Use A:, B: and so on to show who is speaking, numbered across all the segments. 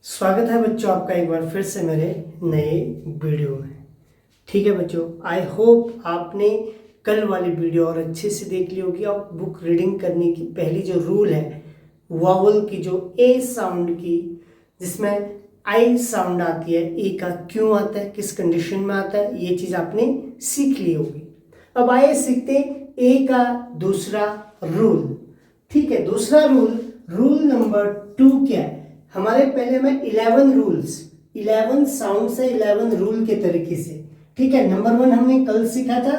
A: स्वागत है बच्चों आपका एक बार फिर से मेरे नए वीडियो में। ठीक है बच्चों, आई होप आपने कल वाली वीडियो और अच्छे से देख ली होगी। और बुक रीडिंग करने की पहली जो रूल है वावल की, जो ए साउंड की, जिसमें आई साउंड आती है, ए का क्यों आता है, किस कंडीशन में आता है, ये चीज़ आपने सीख ली होगी। अब आइए सीखते हैं ए का दूसरा रूल। ठीक है, दूसरा रूल नंबर 2 क्या है। हमारे पहले में 11 रूल्स, 11 साउंड से 11 रूल के तरीके से। ठीक है, नंबर 1 हमने कल सीखा था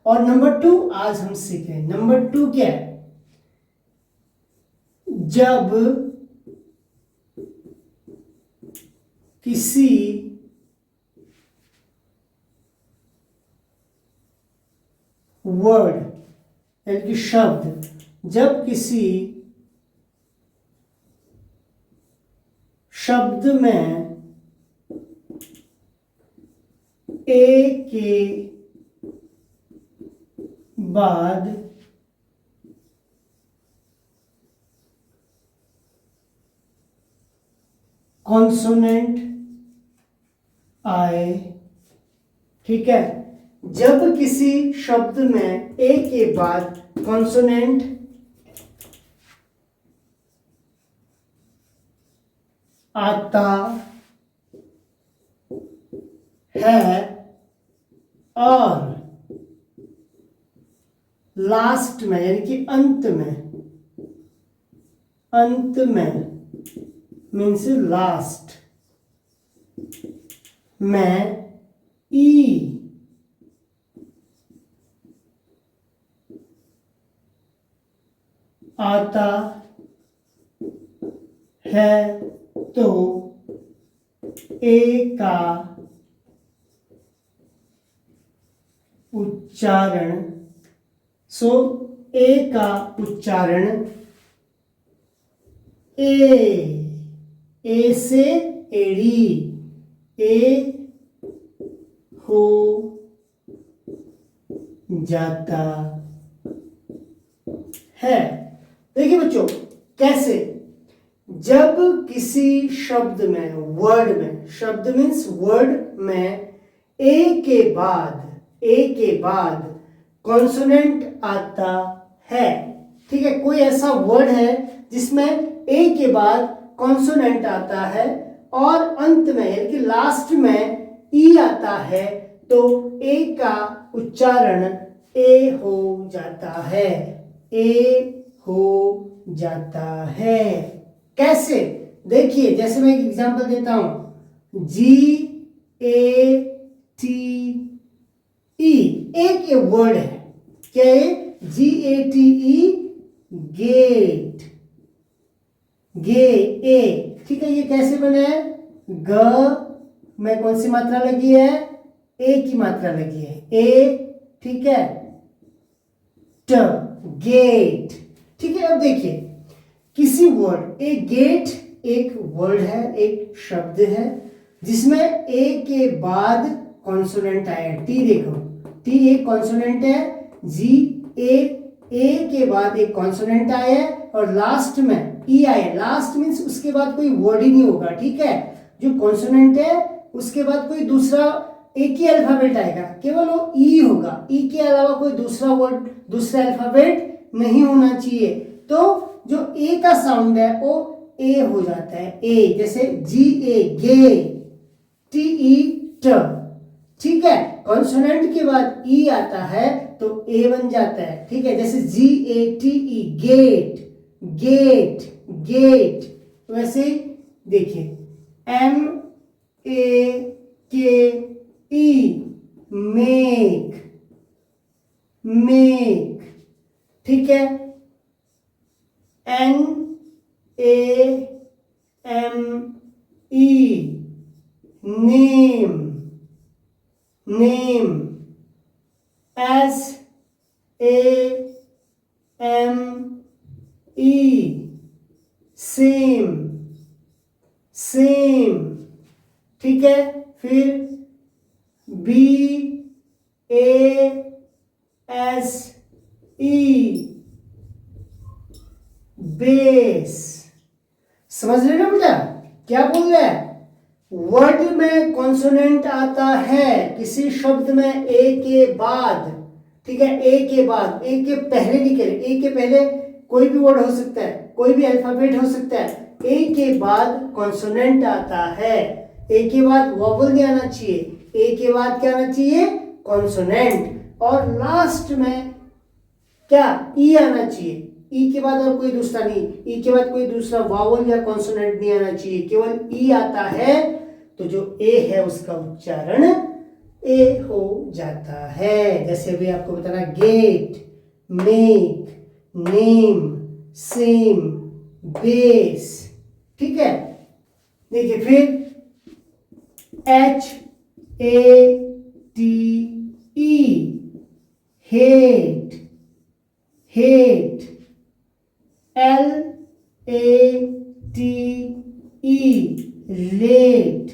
A: और नंबर 2 आज हम सीख रहे हैं। नंबर 2 क्या है, जब किसी वर्ड यानी कि शब्द, जब किसी शब्द में ए के बाद कॉन्सोनेंट आए। ठीक है, जब किसी शब्द में ए के बाद कॉन्सोनेंट आता है और लास्ट में यानी कि अंत में मीन्स लास्ट में ई आता है तो ए का उच्चारण, ए का उच्चारण ए से एड़ी, ए हो जाता है। देखिए बच्चों, कैसे, जब किसी शब्द में, वर्ड में, शब्द मीन्स वर्ड में ए के बाद कॉन्सोनेंट आता है। ठीक है, कोई ऐसा वर्ड है जिसमें ए के बाद कॉन्सोनेंट आता है और अंत में यानी कि लास्ट में ई आता है, तो ए का उच्चारण ए हो जाता है, ए हो जाता है। कैसे, देखिए, जैसे मैं एक एग्जांपल देता हूं, GATE, एक ये वर्ड है, क्या है, GATE, गेट, ए। ठीक है, ये कैसे बना है, ग में कौन सी मात्रा लगी है, ए की मात्रा लगी है, ए। ठीक है, ट, गेट। ठीक है, अब देखिए, किसी वर्ड, एक गेट एक वर्ड है, एक शब्द है जिसमें ए के बाद कॉन्सोनेंट आया, टी। देखो, टी एक कॉन्सोनेंट है, जी ए के बाद एक कॉन्सोनेंट आया है और लास्ट में ई आया। लास्ट मीन्स उसके बाद कोई वर्ड ही नहीं होगा। ठीक है, जो कॉन्सोनेंट है उसके बाद कोई दूसरा एक ही अल्फाबेट आएगा, केवल वो ई होगा, ई के अलावा कोई दूसरा वर्ड, दूसरा अल्फाबेट नहीं होना चाहिए। तो जो ए का साउंड है वो ए हो जाता है, ए। जैसे GA, गे, TE, ट। ठीक है, कॉन्सोनेंट के बाद ई आता है तो ए बन जाता है। ठीक है, जैसे GATE, गेट, वैसे देखिए MEAKE, मेक। ठीक है, NAME, नेम, SAME, सेम। ठीक है, फिर BASE, बेस। समझ रहे ना बेटा, क्या बोल रहा है? वर्ड में कॉन्सोनेंट आता है किसी शब्द में ए के बाद, ठीक है, ए के बाद, ए के पहले नहीं कह रहे, ए के पहले कोई भी वर्ड हो सकता है, कोई भी अल्फाबेट हो सकता है, ए के बाद कॉन्सोनेंट आता है, ए के बाद वॉवल नहीं आना चाहिए, ए के बाद क्या आना चाहिए? कॉन्सोनेंट, और लास्ट में क्या? ई आना चाहिए, ई के बाद और कोई दूसरा नहीं, ई के बाद कोई दूसरा वावल या कॉन्सोनेंट नहीं आना चाहिए, केवल ई आता है, तो जो ए है उसका उच्चारण ए हो जाता है। जैसे अभी आपको बताना, get, make, name, same, base, ठीक है। देखिए फिर H A T E, hate, hate, L A T E, late,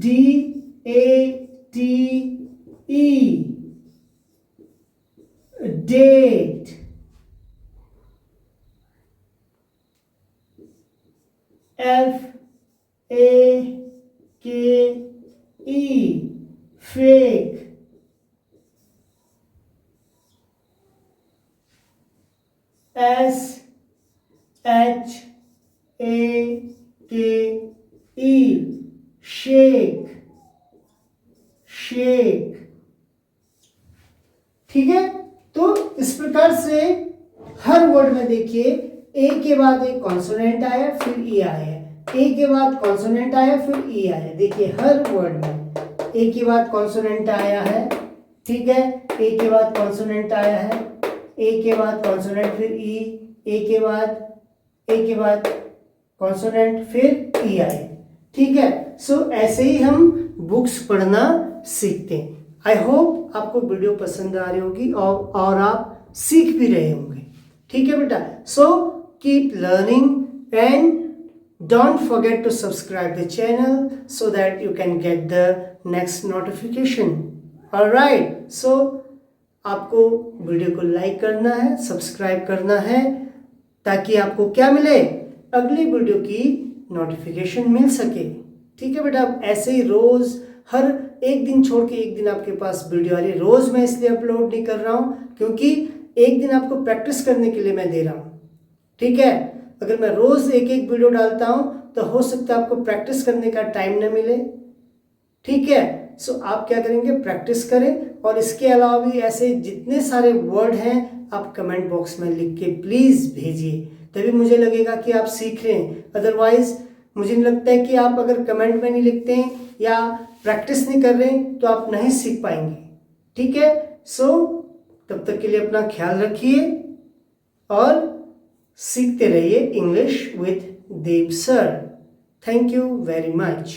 A: D A T E, date, F A K E, fake, S H A K E, shake, shake, ठीक है। तो इस प्रकार से हर वर्ड में देखिए, ए के बाद एक कॉन्सोनेंट आया फिर ई आया, ए के बाद कॉन्सोनेंट आया फिर ई आया। देखिए हर वर्ड में ए के बाद कॉन्सोनेंट आया है, ठीक है, ए के बाद कॉन्सोनेंट आया है, ए के बाद कॉन्सोनेंट फिर ई, ए के बाद कॉन्सोनेंट फिर ई आए, ठीक है। सो ऐसे ही हम बुक्स पढ़ना सीखते हैं। आई होप आपको वीडियो पसंद आ रही होगी और आप सीख भी रहे होंगे, ठीक है बेटा। So keep learning and don't forget to subscribe the channel so that you can get the next notification. Alright, so आपको वीडियो को लाइक करना है, सब्सक्राइब करना है, ताकि आपको क्या मिले? अगली वीडियो की नोटिफिकेशन मिल सके, ठीक है बेटा। ऐसे ही रोज हर एक दिन छोड़ के एक दिन आपके पास वीडियो आ रही है। रोज मैं इसलिए अपलोड नहीं कर रहा हूँ क्योंकि एक दिन आपको प्रैक्टिस करने के लिए मैं दे रहा हूँ, ठीक है। अगर मैं रोज एक एक वीडियो डालता हूं तो हो सकता है आपको प्रैक्टिस करने का टाइम न मिले, ठीक है। सो आप क्या करेंगे? प्रैक्टिस करें, और इसके अलावा भी ऐसे जितने सारे वर्ड हैं आप कमेंट बॉक्स में लिख के प्लीज भेजिए, तभी मुझे लगेगा कि आप सीख रहे हैं। अदरवाइज मुझे नहीं लगता है कि आप अगर कमेंट में नहीं लिखते हैं या प्रैक्टिस नहीं कर रहे हैं तो आप नहीं सीख पाएंगे, ठीक है। सो तब तक के लिए अपना ख्याल रखिए और सीखते रहिए English with Dev sir. Thank you very much.